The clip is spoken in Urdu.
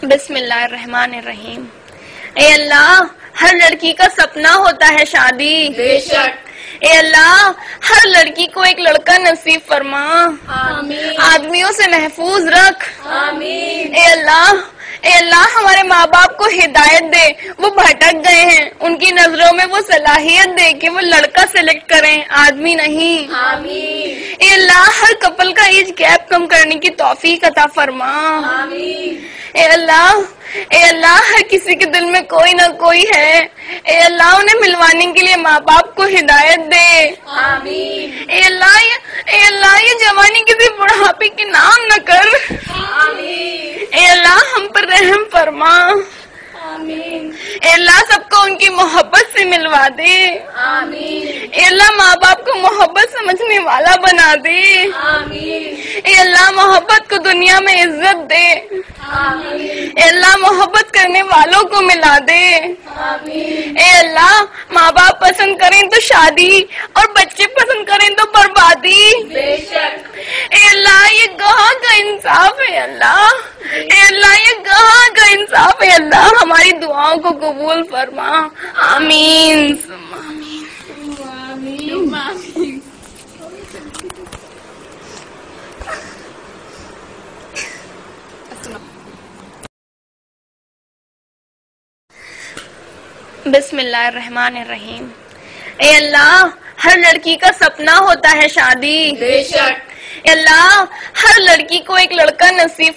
بسم اللہ الرحمن الرحیم۔ اے اللہ، ہر لڑکی کا سپنا ہوتا ہے شادی، بے شک۔ اے اللہ، ہر لڑکی کو ایک لڑکا نصیب فرما، آمین آدمیوں سے محفوظ رکھ، آمین۔ اے اللہ ہمارے ماں باپ کو ہدایت دے، وہ بھٹک گئے ہیں، ان کی نظروں میں وہ صلاحیت دے کہ وہ لڑکا سلیکٹ کریں، آدمی نہیں۔ آمین اے اللہ ہر کپل کا ایج گیپ کم کرنے کی توفیق عطا فرما۔ آمین اے اللہ ہر کسی کے دل میں کوئی نہ کوئی ہے، اے اللہ انہیں ملوانے کے لیے ماں باپ کو ہدایت دے۔ آمین اے اللہ یہ جوانی کسی بڑھاپے کے نام نہ کر، آمین اے اللہ ہم پر رحم فرما، آمین اے اللہ سب کو ان کی محبت سے ملوا دے، آمین اے اللہ ماں باپ کو محبت سمجھنے والا بنا دے، آمین اے اللہ محبت کو دنیا میں عزت دے، آمین اے اللہ محبت کرنے والوں کو ملا دے، آمین اے اللہ ماں باپ پسند کریں تو شادی اور بچے پسند کریں تو بربادی، بے شک۔ اے اللہ یہ کہاں کا انصاف ہے اللہ، اے اللہ یہ کہاں کا انصاف ہے اللہ، ہماری دعاؤں کو قبول فرما، آمین ثم آمین۔ بسم اللہ الرحمن الرحیم۔ اے اللہ ہر لڑکی کا سپنا ہوتا ہے شادی، بے شک۔ اے اللہ ہر لڑکی کو ایک لڑکا نصیب